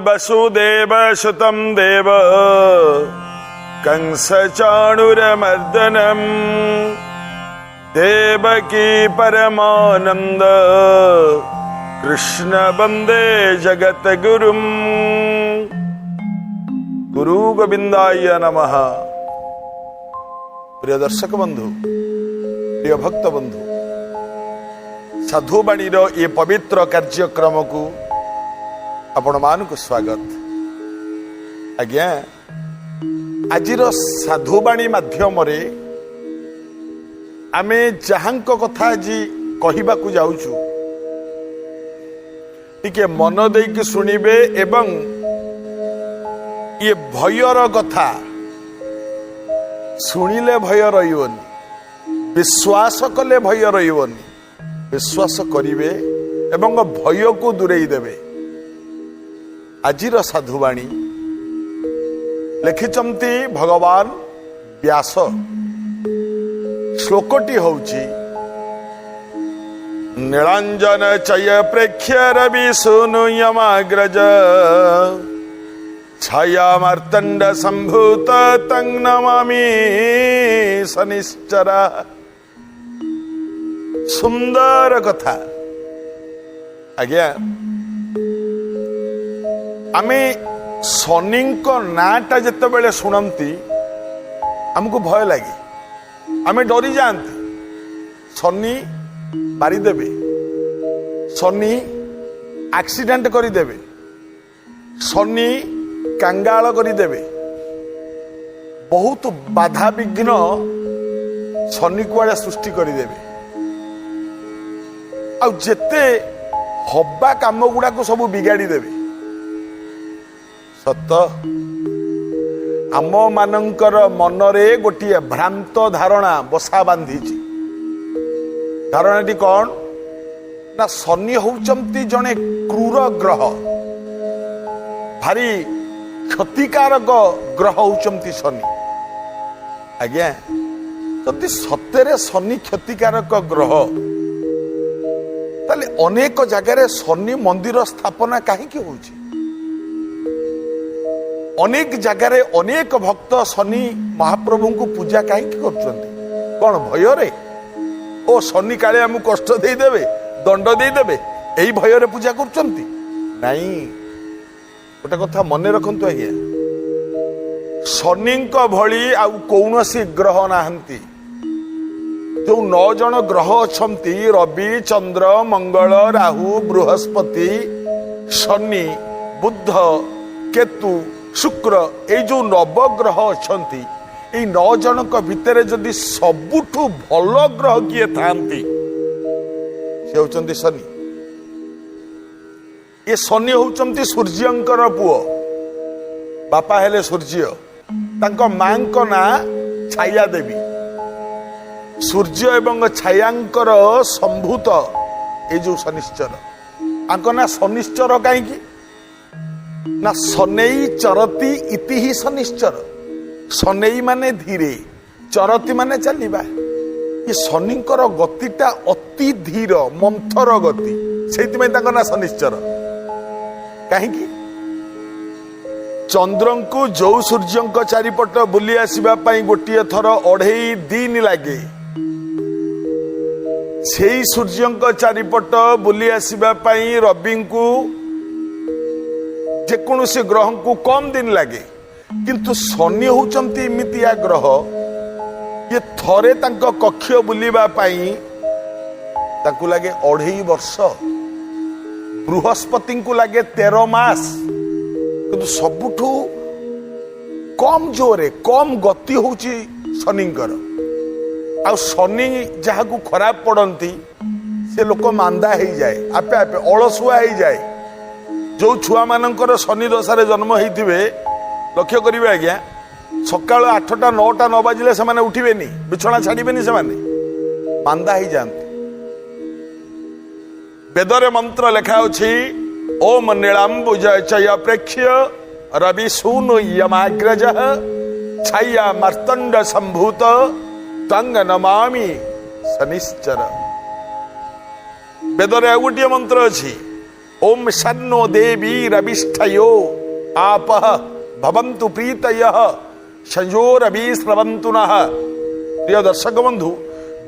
वसुदेव सुतं देव कंसचाणूरमर्दनम् देवकी परमानंद कृष्ण वंदे जगद्गुरुम्। गुरु गोविंदाय नमः। प्रिय दर्शक बंधु, प्रिय भक्त बंधु, साधुवाणी ये पवित्र कार्यक्रम को आपण मानक स्वागत। आज्ञा आज साधुवाणी माध्यम आमे जहांक कथा आज कहवा जाऊचु टिके मन देके शुणिबे एवं ये भयर कथा शुणिले भय रहिबनी, विश्वास कले भय रहिबनी, विश्वास करिवे एवं भय को दूरेई देबे। आजिर साधुवाणी लिखिचंती भगवान व्यास। श्लोकटी हौची नीलांजन चय प्रेक्ष्य रवि सूनु यमाग्रज छाया मार्तंड संभूत तं नमामि शनिश्चर। सुंदर कथा। आज्ञा आमे शनि नाटा जिते बेले शुणती आमको भय लगे, आमे डरी जाती। शनि मारिदेवे, शनि एक्सीडेंट करदेवे, शनि कांगाल करदेवे, बहुत बाधा विघ्न शनि कुआड़े सृष्टि करदेवे। आते हवा काम गुड़ा को सब बिगाड़ी देवे। सत आम मानकर मनरे गोटे भ्रांत धारणा बसा बांधी। धारणाटी कौन ना शनि होचंती जने क्रूर ग्रह, भारी क्षतिकारक ग्रह होचंती शनि। आज्ञा जदि सत्य शनि क्षतिकारक ग्रह ताले अनेक जगार शनि मंदिर स्थापना कहीं होची। अनेक जगार अनेक भक्त शनि महाप्रभु को पूजा कहीं करछंती। कौन भय रे? ओ शनि काले आमु कष्ट दे देबे, दंड दे देबे, एई भय रे पूजा करछंती? नहीं। गोटे कथा मन रखंतु आज्ञा, शनि भली आउ कौनसी ग्रह नाहंती। जो 9 जन ग्रह अछंती रवि चंद्र मंगल राहु बृहस्पति शनि बुध केतु शुक्र, ये जो नवग्रह अछंती ये 9 जन भितर जदि सबुठु भल ग्रह किए थांती से होचंती शनि। ये शनि होचंती सूर्यंकर पुओ। बापा हेले सूर्य, तांको मांको ना छाया देवी। सूर्य एवं छायांकर संभूत ये जो शनिश्चर, आंको ना शनिश्चर कहीं ना शनई चरती इति ही शनिश्चर। शनई माने धीरे, चरती माने चलिबा। ये शनिकर गतिटा अति धीर मंथर गति, सेइतिमे तांको ना शनिश्चर। कहीं चंद्रंकु जो सूर्यंक चारिपट बुली आसीबा पई गोटिए थर 2.5 दिन लागे, सेई सूर्यंक चारिपट बुली आसीबा पई रविंकु जेकोसी ग्रह को कम दिन लगे। किंतु शनि होचंती इमितिया ग्रह, ये थरे तांको कक्ष बुलिबा पाई तांको लगे 2.5 वर्ष। बृहस्पति को लगे 13 मास। किंतु सबुठु कम जोरे कम गति होची शनिंकर। आ शनि जहा को खराब पड़ती से लोक मांदा हो जाए, आपे आपे अलसुआ हो जाए। जो छुआ मानकर शनि दशारे जन्म होते लक्ष्य करेंगे आज्ञा, सका 8टा 9टा न बाजिले से उठे बिछना छाड़े से मांदा हो जाती। वेदरे मंत्र लेखा अच्छी ओम नीलांबुज चय प्रेक्ष्य रवि सूनु यमाग्रज छाया मार्तंड संभूत तंग नमामि शनिश्चर। वेदरे गोटे मंत्र अच्छी ओम शन्नो देवी रविष्ठयो आप भवन्तु प्रीतयः संयोरवि स्रवन्तु नः। प्रिय दर्शक बंधु,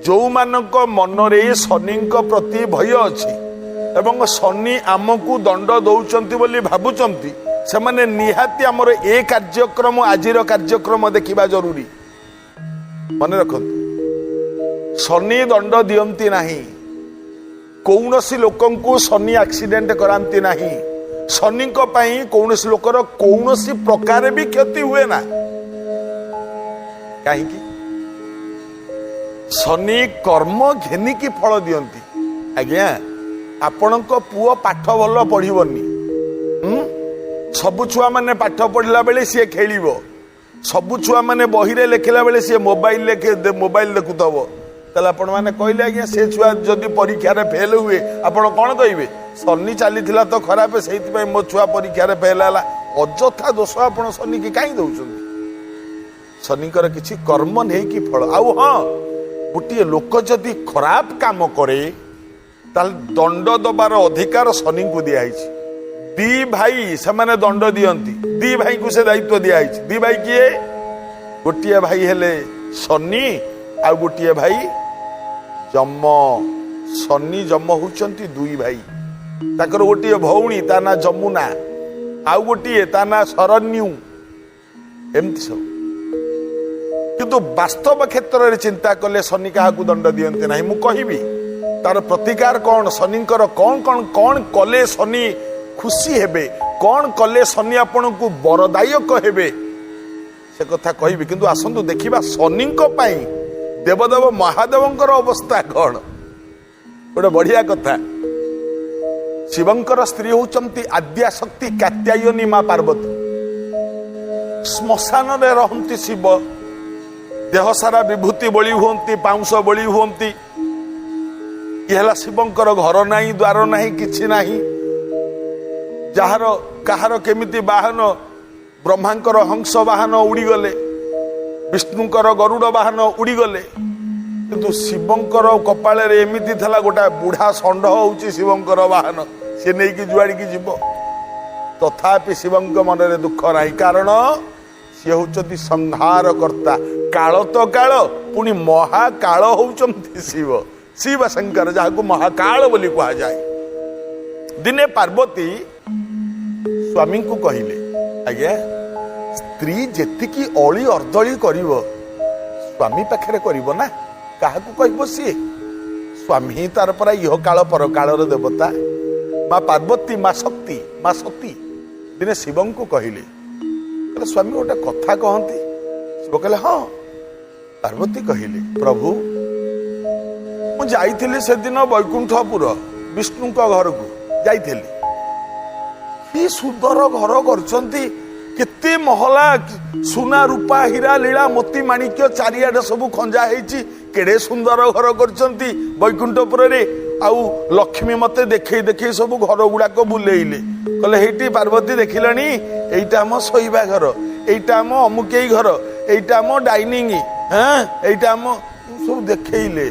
जो मानक मनरे शनि प्रति भय अच्छी एवं शनि आमको दंड दौरान बोली भावुंट से माने निहाती आमर ए कार्यक्रम आजिर कार्यक्रम देखा जरूरी। मन रखु शनि दंड दियंती नहीं, कौनसी लोकंकु शनि एक्सीडेंट करांती नहीं, शनि कौनसी लोकर कौनसी प्रकार भी क्षति हुए ना। कहीं शनि कर्म घेनिकी फल दियंती। आज्ञा आपण पुओ पाठ भल पढ़नी, सबु छुआ मैंने पाठ पढ़ला बेले सी खेल, सबु छुआ मैंने बही रे लिखला बेले सी मोबाइल देखुथब, ताले आपण मैंने कहले आज्ञा से छुआ जदि परीक्षा रे फेल हुए आपण कौन कहिबे शनि चली तो खराब से मो छुआ परीक्षा रे फेल है। अजथा दोष आपण शनि की कहीं दौरान, शनिकर किसी कर्म नहीं कि फल। आउ हाँ, गोटे लोक जदि खराब काम करे ताल दंड दबार अधिकार शनि को दिखाई। दी भाई से माने दंड दियंती, दी भाई को से दायित्व दिखाई। दी भाई किए? गोटे भाई हेले शनि आ गोटे भाई जम। शनि जम होचंती दुई भाई, ताकर गोटे भौणी ता ना जमुना, आउ गोटे ता ना शरण्यू, एमती सब। किंतु वास्तव क्षेत्र में चिंता कले शनि क्या दंड दियंते नहीं। मु कहिबी तार प्रतिकार कौन, शनिकर कौन कौन कौन कले शनि खुशी हेबे, कौन कले शनि आपण को वरदायक हेबे से कथा कहिबी। किंतु आसंतु देखिबा शनि देवदेव महादेवंकर अवस्था कौन। गोटे बढ़िया कथा, शिवंकर स्त्री होचंती आद्या शक्ति कात्यायनी मां पार्वती। श्मशान रे रहंती शिव, देह सारा विभूति बड़ी हुंती, पाउंस बड़ी हुंती। ये शिवंकर घर नहीं, द्वार नहीं, किछि नहीं। जार कहार केमिति वाहन, ब्रह्मांकर हंस वाहन उड़ीगले, विष्णुकर गरुड़ वाहन उड़ीगले, किंतु शिवंकर कपाल रे एमिति थला गोटा बुढ़ा षंढ होउची शिवंकर वाहन, से नहीं कि जुआड़ी की जीव। तथापि शिवंक मन रे दुख नहीं, कारण सी होचंती संहार कर्ता। काल तो काल पुणी महाकाल होचंती शिव, शिव शंकर जहां महाकाल बोली कहा जाए। दिने पार्वती स्वामी को कहले, आज्ञा स्त्री जेतिकी अली अर्दली करिवो स्वामी पाखरे करिवो ना, काहाकू कहबो सी? स्वामी तार परा इह काल पर कालर देवता मां पार्वती, मां शक्ति, मां सती। दिने शिवं को कहले, स्वामी गोटे कथा कहती। शिव कहले हाँ। पार्वती कहले, प्रभु मु जाइथिली से दिन वैकुंठपुर विष्णु का घर को जाइथिली। कि सुंदर घर करचंती, केते महला, सुना रूपा हीरा लीला मोती माणिक्य चारिआडे सब खंजा हेची, केड़े सुंदर घर करचंती वैकुंठपुर रे। आउ लक्ष्मी मते देखई देखई सब घर गुड़ाक बुलेइले, कहले हेटी पार्वती देखिलानी, एइटा हम सोइबा घर, एइटा हम अमुकेई घर, एइटा हम डाइनिंग, हाँ एइटा हम सब देखइले।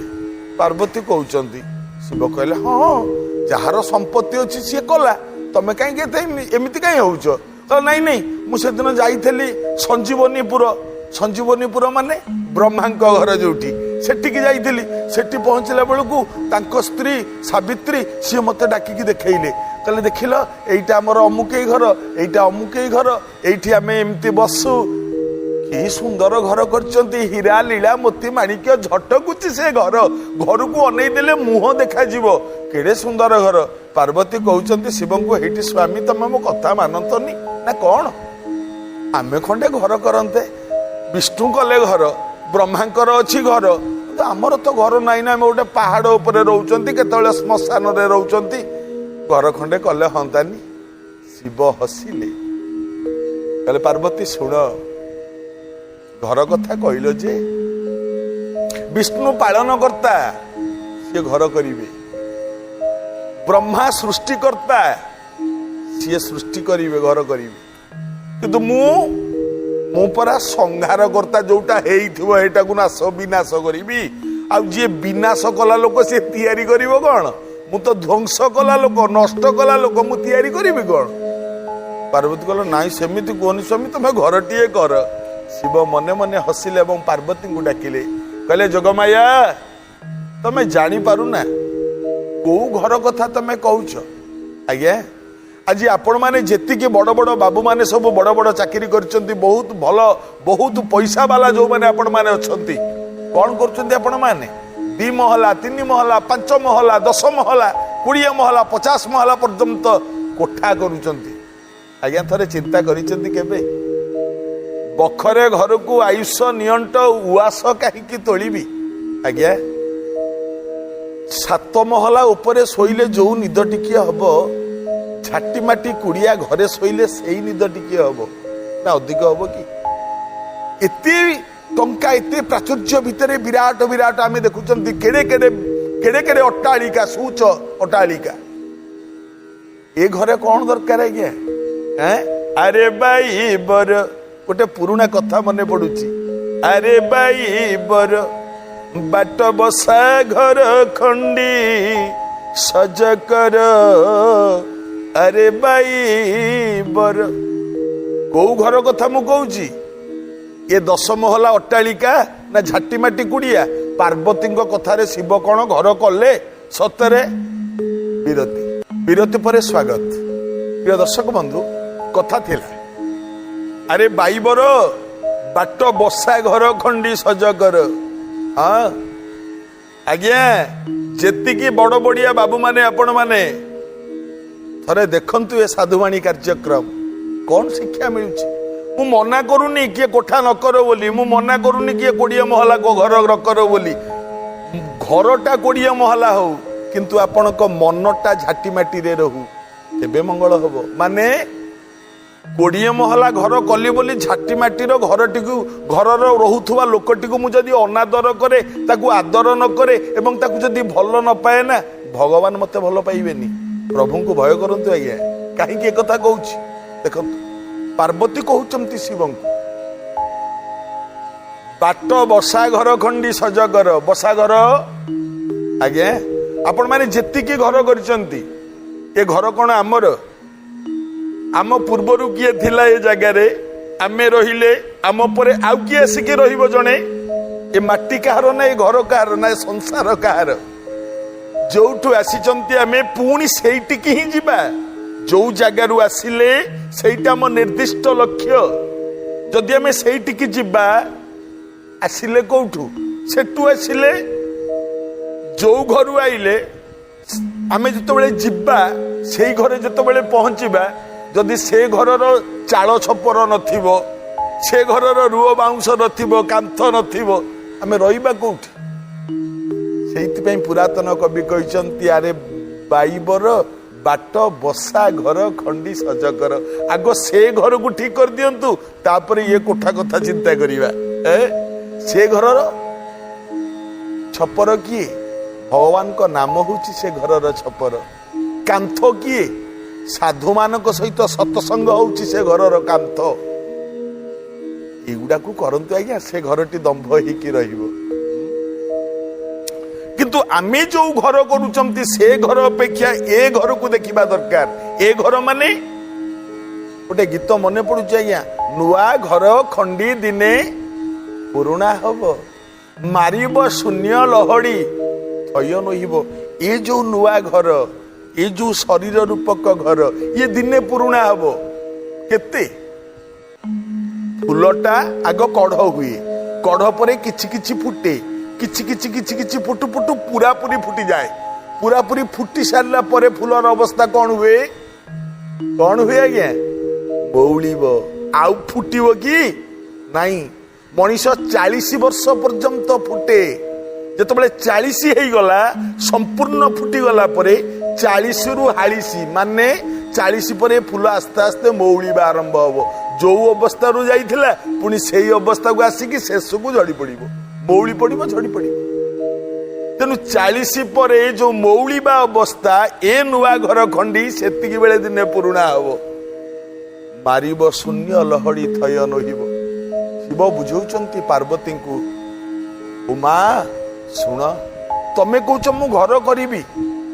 पार्वती कहउचंती। शिव कहले हाँ, जहार संपत्ति अछि से कला, तमे काई के एमिति काई होउछ? कहले नहीं नहीं, मु सेदिन जाइथली संजीवनीपुर। संजीवनीपुर माने ब्रह्मांक घर जोठी, सेठी जाइथली। सेठी पहुंचला बेलू तांको स्त्री सावित्री सी मते डाकिकी देखइले, कहले देखिल एइटा हमर अमुकेई घर, एइटा अमुकेई घर, एइठी आमे एमती बसु। कि सुंदर घर करचंती, हीरा लीला मोती माणिक्य झटकुची से घर, घर को अनै देले मुह देखा जीवो, केड़े सुंदर घर। पार्वती कहउचंती शिवं को, हेठी स्वामी तमे मो कथा मानंतनी ना कौन? आमे खंडे घर करंते, विष्णु कले घर, ब्रह्मांकर अच्छी घर, तो आमर तो घर नाई ना, गोटे पहाड़ उपरे रहउचंती, केतबेले श्मशान रे रहउचंती, घर खंडे कले हंतानी। शिव हसिले, कहले पार्वती सुन, घर कथा कहल जे विष्णु पालन करता सी घर करिवे, ब्रह्मा सृष्टिकर्ता सी सृष्टि करिवे, घर करिवे। किंतु मु परा संहार करता, जोटा हेइथिबो हेटा को नाश विनाश करिवी। आ जे विनाश कला लोक से तैयारी करिवो कोन? मु तो ध्वंस कला लोक नष्ट कला लोक मु तैयारी करी कौन। पार्वती कहला नाई सेमिति कहनी स्वामी तुम घरटीए कर। शिव मने मने हसिले और पार्वती को डाकिले कहले जोगमाया तमे जानी पारू ना को घर कथा तमे कहूछ। आज्ञा आज आपण माने जेतिके बड़ बड़ बाबू माने सब बड़ बड़ चाकरी करछंती बहुत भल बहुत पैसा वाला जो माने आपण माने अछंती कौन करछंती आपण माने 2 महला 3 महला 5 महला 10 महला 20 महला 50 महला पर्यंत कोठा करूछंती। आज्ञा थरे चिंता करिछंती केबे बखरे घर को आयुष नियंट उआस कहीं तोलिबी। आज्ञा 7 महला उपरे शोइले जो निद टिकिए हब छाटी माटी कुड़िया घरे शोइले सेई निद टिकिए हब ना अधिक हब कि एते टंका एते प्राचुर्य भितरे विराट विराट आमे देखुचंती केड़े केड़े केड़े केड़े अट्टालिका सूच अट्टालिका ए घरे कौन दरकार है क्या। अरे भाई बर गोटे पुराना कथा मने पड़ुची अरे भाई बर बाट बसा घर खंडी सज कर अरे भाई बर को घर कथा मु कहूची ये 10 महला अट्टालिका ना झाटी माटी कुड़िया पार्वती कथारे शिव कौन घर कले सतरे विरति विरति पर स्वागत। प्रिय दर्शक बंधु कथा थिला अरे बाईबर बाट बसा घर खंडी सज कर। हाँ आज्ञा जेतिकी बड़ बड़िया बाबू माने आपण माने थरे देखंतु ए साधुवाणी कार्यक्रम कौन शिक्षा मिलुची। मु मना करूनी किए कोठा न करो बोली मु मना करूनी किए 20 महला को घर न करो बोली घरटा 20 महला हो किंतु आपण को मनटा झाटी माटी रे रहू तेबे मंगल हबो। माने 20 महला घर कली बोली झाटी माटीर घरटी घर रोथुवा लोकटी को जदि अनादर करे ताकू आदर न करे एवं ताकू जदि भल न पाए ना भगवान मते भल पाइबेनी। प्रभु को भय करंतु आज्ञा कहीं एक कथा कहूची देखंतु पार्वती कहउचंती शिव को बाट बसा घर खंडी सजगर बसा घर। आज्ञा आपण माने जेतिकी घर करचंती ए घर कोन आमर आम पूर्वर किए थिला ए जगार आमे रहिले आम परे आउ किए आसिके रहिबो जणे ए माटी कहार ना ए घर कहार ना संसार कहार जोठू आसीचंती आमे पुणी सेइटिकी ही जिबा जो जगारू आसिले सेइटा म निर्दिष्ट लक्ष्य जदि आमे सेइटिकी जिबा आसिले कोठू सेटू आसिले जो घर आइले आमे जतबेले जिबा सेई घरे जतबेले पहुंचीबा जदि से घर चाल छपर नथिबो से घर रुओ बाउंस नथिबो कांथ नथिबो आमे रहिबा कोठी। सेइति पुरातन कवि कहते अरे बाईबर बाट बसा घर खंडी सज कर आग से घर को ठीक कर दियंतु तापर ये कोठा कथा चिंता करिबा। से घर छपर किए भगवान को नाम होची से घर छपर कांथ किए साधु मान सहित सत्संग होची से घर कांथ एगुड़ा को करंतु आज्ञा से घरटी दंभ होइकी रहिबो। किंतु आमे जो घर करूचंती से घर अपेक्षा ए घर को देखिबा दरकार। ए घर माने गोटे गीत मने पड़ुची आज्ञा नुआ घर खंडी दिने पुरुणा हबो मारिब शून्य लहड़ी थय नहिबो। ए जो नुआ घर ये जो शरीर रूपक घर ये दिने पुरुणा हबो केते फूलटा आग कढ़ हुए कढ़ पर किछि किछि फुटे किछि किछि किछि किछि फुटु फुटु पूरा पूरी फुटी जाए पूरा पूरी फुटी सारला परे फूलर अवस्था कौन हुए आज्ञा बौलिबो आउ फुटिबो कि नहीं। मनीष 40 वर्ष पर्यंत फुटे जतबेले 40 हेई गला संपूर्ण फुटी गला परे 40 रु 40 माने 40 परे फूल आस्ते आस्ते मौलिबा आरंभ हबो जो अवस्था रु जाइथिला पुनी सेही अवस्था को आसिकी शेष को झड़ी पड़िबो मौली पड़िबो झड़ी पड़िबो। तेनु 40 परे जो मौलिबा अवस्था ए नुआ घर खंडी सेतिकी बेले दिने पुरुणा हबो मारिबो शून्य लहड़ी थय नहिबो। शिव बुझौचंती पार्वती को उमा सुन तमे कहूच मु घर करी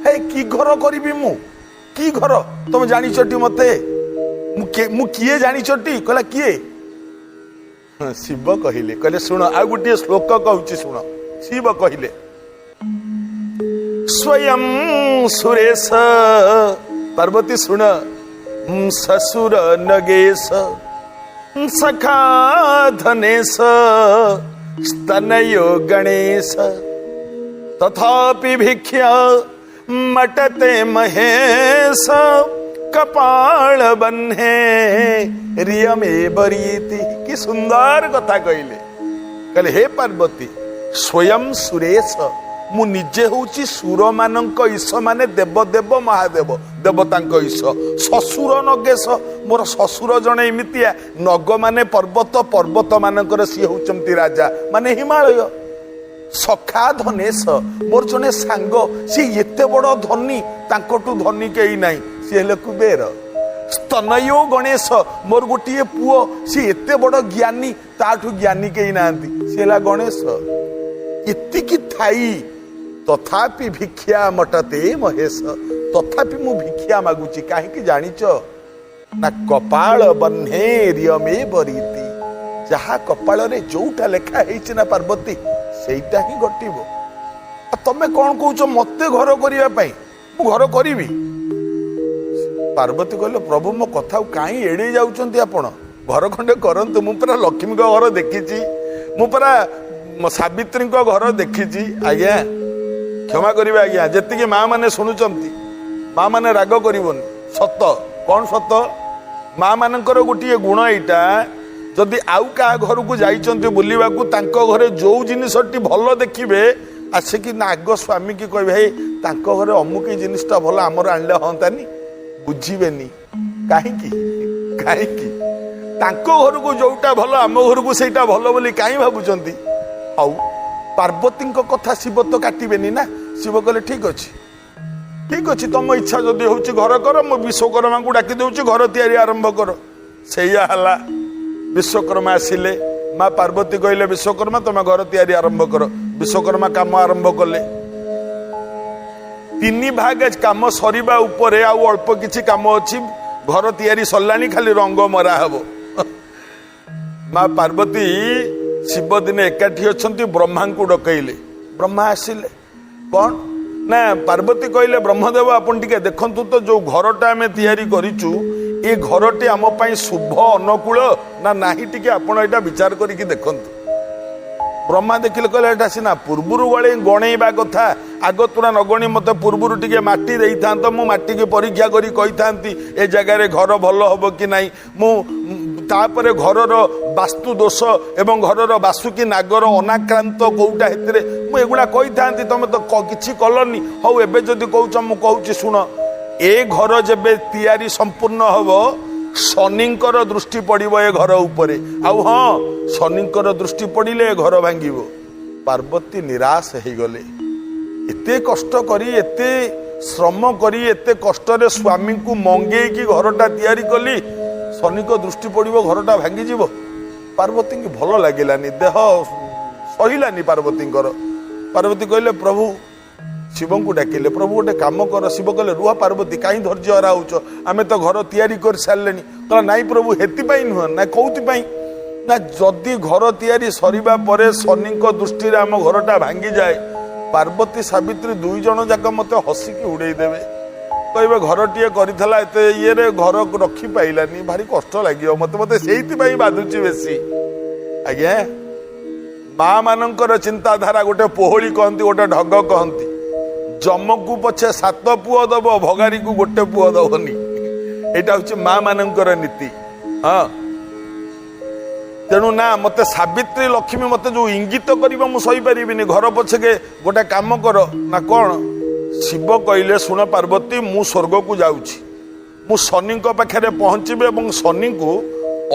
हे कि घर करी मु कि घर तुम जानिछटी मते मु किए जानिछटी कहला किए शिव कहले शुण आ गोटे श्लोक कहूँ शुण शिव कहले स्वयं सुरेश पार्वती शुण ससुर नगेश सखा धनेश स्तनयो गणेश तथापि भिख्या मटते महेश कपाल बन्हे रियमे बरीति। कि सुंदर कथा कहले हे पार्वती स्वयं सुरेश मु निजे होची सुर मानक ईश माने देवदेव महादेव देवतांक ईश ससुर नगेश मोर ससुर जने एमितिया नग माने पर्वत पर्वत मानकर सी होचंती राजा माने हिमालय सखा धनेश मोर जने सांग सी एते बड़ धनी तांकटू धनी केई नाही सी हेले कुबेर स्तनयो गणेश मोर गोटे पुओ सी एते बड़ ज्ञानी ताठू ज्ञानी केई नांती सी हेला गणेश इतिकी थाई तथापि भिक्षा मटते महेश तथापि मु भिक्षा मागुची काहे जानिच ना कपाल बन्हे रियमे बरीति जहा कपाल रे जोटा लेखा हेछि ना पार्वती सेटा ही घटिबो तमे कोन कहउछ मते घर करिया पई मु घर करिवि पार्वती कहले प्रभु मो कथा काई एडे जाउचंती आपण घर खंडे करंतु मु परा लक्ष्मी को घर देखिची मु परा सावित्री को घर देखिची आज्ञा क्षमा करिवे आज्ञा जेतिके माँ माने सुनुचंती माँ माने राग करिवोनी सत कौन सत माँ मानकर गोटे गुण एटा जदि आउ का घर को जाइचंती बुलिबा को तांको घरे जो जिनिसटी भल देखिबे आसिकी नाग स्वामी की कहबे हे तांको घरे अमुक जिनिसटा भल हमर आनले हंतानी बुझिबेनी काहेकी काहेकी तांको घर को जोटा भल आम घर को सेटा भल बोली काई भाबुचंती आउ पार्वती कथा शिव तो काटबेनी ना शिव कहले ठीक अच्छी तुम इच्छा जदि हूँ घर कर मो विश्वकर्मा को डाकी दूची घर तैयारी आरंभ कर सैया हला विश्वकर्मा आसिले माँ पार्वती कहले विश्वकर्मा तुम घर तैयारी आरंभ कर विश्वकर्मा काम आरंभ कले 3 भाग काम सरीबा उपरे आउ अल्प किछि काम अछि घर तैयारी सरलानी खाली रंग मरा हबो माँ पार्वती शिव दिने एकाठी अच्छी ब्रह्मा को डकैले ब्रह्मा आसिले कौन ना पार्वती कहले ब्रह्मदेव आपन टिके देखंतु तो जो घरटा आमे तैयारी करिचु ए घरटी आम पई शुभ अनुकूल ना नाही टिके आपण एटा विचार करिकि देखंतु ब्रह्मा देखिले कहले एटा सिना पूर्वरु गळे गणेबा कथा आग तुरा नगणी मते पूर्वरु टिके माटी देई थांतो मु माटी के परीक्षा करी कहि थांती ए जगह रे घर भलो हबो कि नाही मु तापरे घरर वास्तु दोष एवं घरर वासुकी नागर अनाक्रांत कोउटा हेतरे मु एगुडा कहि थांती तमे तो किछि कलनी हौ एबे जदि कहउछ मु कहउछि सुन ए घर जेबे तैयारी संपूर्ण हबो शनिंकर दृष्टि पड़िबो ए घर उपरे आउ हां शनिंकर दृष्टि पड़िले घर भांगिबो पार्वती निराश हे गले एते कष्ट करी एते श्रम करी एते कष्ट रे स्वामी को मंगेई की घरटा तैयारी कली शनि को दृष्टि पड़िबो घरटा भांगी जीवो पार्वती की भल लागिलानी देह सहिलानी पार्वती कहले प्रभु शिव को डाकिले प्रभु गोटे काम कर शिव कहले रुह पार्वती कहीं धैर्य हरा होच आमे तो घर तैयारी कर सारे कहला नाई प्रभु हेति नुह ना कौथि ना जदि घर तैयारी सरीबा परे शनि दृष्टि रे आम घरटा भांगी जाए पार्वती सावित्री 2 जन जाक मते हसिकी उड़े देवे कहबे घर टीए करिथला एते ये रे घर रखी पाइलानी भारी कष्ट लागियो मते मते सेहिति पई बाधुची बेसी आज्ञा माँ मानकर चिंताधारा गोटे पोहली कहती गोटे ढग कहती जमकू पछे 7 पुओ दब भगारी को गोटे पुओ दबनी एटा हूँ माँ मानकर नीति हाँ तेणु ना मते सावित्री लक्ष्मी मते जो इंगित करिबा मु सही परिबिनी घर पछके गोटे काम कर ना कौन शिव कहले सुन पार्वती मु स्वर्ग को जाउछि मु शनि पाखे पहुँचे और शनि को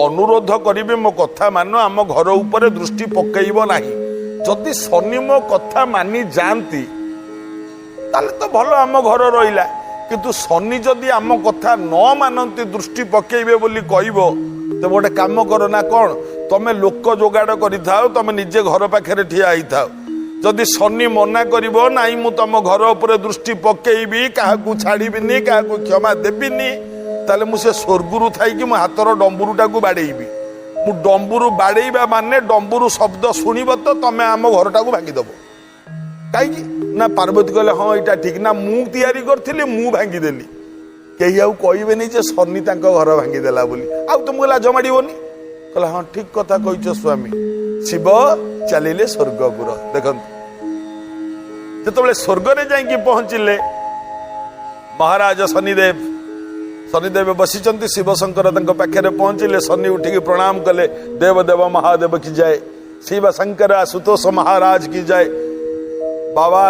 अनुरोध करी मो कथा मान आम घर उपरे दृष्टि पकईब नाही जदि शनि मो कथा मानी जाती ताले तो भल आम घर रहिला किंतु शनि जदि आम कथा न मानती दृष्टि पकेइबे बोली कहबो तो गोटे काम कर ना कौन तमे लोक जोगाड़ करि थाओ तमे निजे घर पाखे ठिया ही थाओ जदि शनि मना करिबो नाई मु तम घर उपर दृष्टि पकेइबी काहाकू छाड़ीबिनी काहाकू क्षमा देबिनी ताले मु से स्वर्गुरु थाई कि मु हातर डंबुरुटाकू बाड़ेइबी मु डंबुरु बाड़ेइबा माने डंबुरु शब्द शुणिब तो तमे आम घरटाकू भांगीदेव कहीं ना पार्वती कहले हाँ यहाँ ठीक ना मु तैयारी करी मु भांगीदेली कहीं आउ कहबेनि जे शनि तांको घर भांगीदेला बोली आउ तुमको लाज माड़ोनी कहला हाँ ठीक कथा कहिछ स्वामी शिव चलिले स्वर्गपुर देखंतु जेतबेले स्वर्ग रे जाइकी पहुंचिले महाराज शनिदेव बसिचंती शिव शंकर तांको पाखरे पहुंचिले शनि उठिकी प्रणाम कले देव देव महादेव की जाए शिव शंकर आशुतोष महाराज की जाए बाबा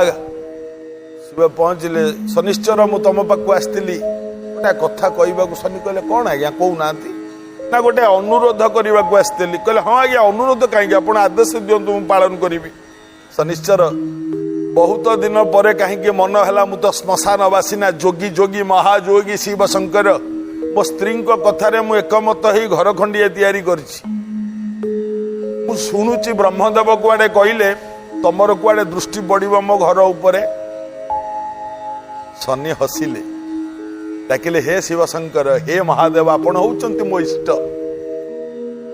शिव पहुंचले शनिश्चर मु तुम पाखु आसती गोटे कथा कहवाक शनि कहले कौन आज्ञा कहूना ना गोटे अनुरोध करने को आसती कहले हाँ आज्ञा अनुरोध कहीं आप आदेश दिंतु मुझे पालन करी शनिश्चर बहुत दिन पर कहीं मन है मु तो श्मशानवासी ना जोगी जोगी महाजोगी शिव शंकर मो स्त्री कथार मु एकमत ही घर खंडिए तैयारी कर शुणुची ब्रह्मदेव कुआडे कहले तमर कुआडे दृष्टि पड़िबो मो घर उपरे शनि हसिले डाकिले हे शिव शंकर हे महादेव आपण होउचंती मो इष्ट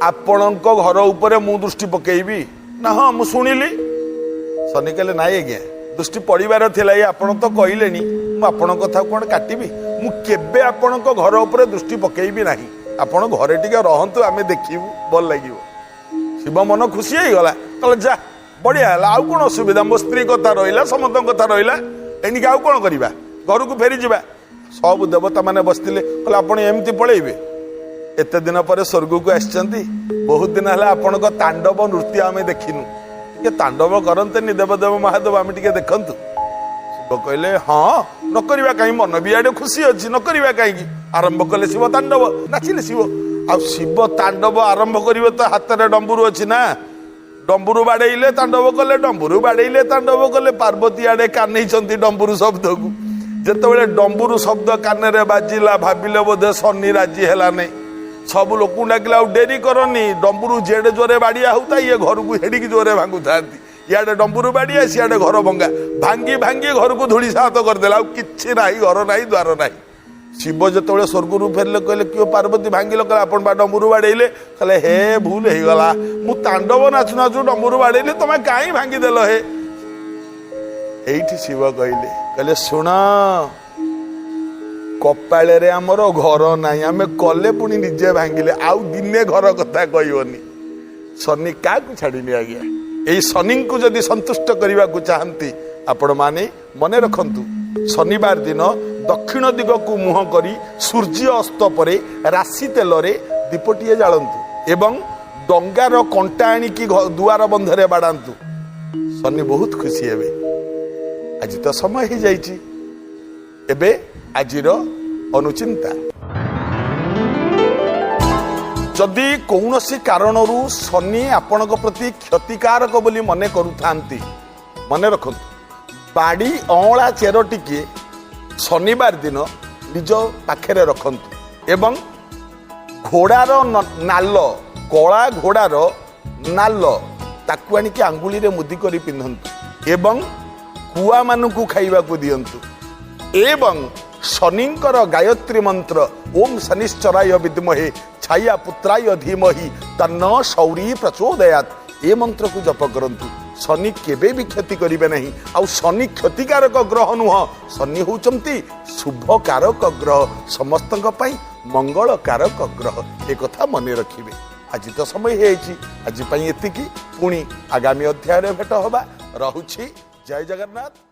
आपणक घर उपरे मु दृष्टि पकेइबी ना हाँ मु शुणिली शनि कहले नाई आज्ञा दृष्टि पड़िबार थिला आपण तो कहलेनी मु आपण कथा कोन काटिबी मु केबे आपणक घर उपरे दृष्टि पकेइबी नाही आपण घरे टिके रहंतु आमे देखिबु भल लागिवो शिव मन खुशी हो गला कहले जा बढ़िया है आउ कौन असुविधा मो स्त्री कथा रहा समस्त कथा रहा एणिक आउ कौन करवा घर को फेरी जा सब देवता मैंने बसते कहले आप एमती पलैबे एत दिन पर स्वर्ग को आसचंती बहुत दिन है आपण तांडव नृत्य आम देखिनु टे तांडव करते देवदेव महादेव आम टे देखु शिव कहले हाँ न करवा कहीं मन भी आड़े खुशी अच्छी न करवा कहीं आरंभ कले शिव तांडव नाचिले शिव आ शिव तांडव आरंभ करेंगे तो हाथ में डंबुरु अच्छी ना डंबुरु बाड़े तांडव कले डंबुरु बाड़े तांडव कले पार्वती आड़े कानी डंबुरु शब्द को जिते डंबुरु शब्द कान में बाजिला भाविले बोधे शनि राजी है नहीं सब लोक डाकिले डेरी करनी डंबुरु जेड़े जोरे बाड़िया होता ये घर को हेडिकी जोरे भांगु था इे डंबुरु बाड़िया सियाड़े घर भंगा भांगी भांगी घर को धूली सात करदेला कि ना घर ना द्वार ना शिव जो स्वर्ग फेरले कहले क्यों पार्वती भांगिल कहले आपण बा डंबुरु बाड़े कहले हे भूल हो गला मु तांडव नाचु नाचु डंबुरु बाड़े तुम कहीं भांगिदेल हे एठी शिव कहले कहले शुण कपाळे आमर घर नाई आम कले पुणी निजे भांगिले आउ दिने घर कथा कहनी शनि क्या छाड़िनी आज्ञा यही शनि को जदि संतुष्ट करने को चाहती आपण माने मने रखंतु शनिवार दिन दक्षिण दिग को मुह करी सूर्य अस्त पर राशि तेल दीपटीए जालंतु एवं डंगार कंटा आणिकी दुआर बंधरे बाड़ातु शनि बहुत खुशी हेबे आज तो समय हो जाइए एबे आजिर अनुचिंता जदि कौन सी कारण शनि आपण प्रति क्षतिकारक बोली मने करुथांती मने रखंतु बाड़ी अँला चेर टिके शनिवार दिन निज पाखरे रखंतु एवं घोड़ार नाल कला घोड़ार नाल ताकू आनिकी आंगुली रे मुदी करी पिंधंतु एवं कुआ मानकू खाइबा को दियंतु एवं शनिंकर गायत्री मंत्र ओम शनिश्चराय विद्महे छाया पुत्राय धीमहि तन्न शौरी प्रचोदयात् ए मंत्र को जप करंतु शनि केबे भी क्षति करिबे नहीं आउ शनि क्षतिकारक ग्रह नुह शनि होचंती शुभकारक ग्रह समस्तक पई मंगलकारक ग्रह एक कथा मने रखिबे आज तो समय हेछि आज पई एतिकी पुणी आगामी अध्याय रे भेट होबा रहुछि जय जगन्नाथ।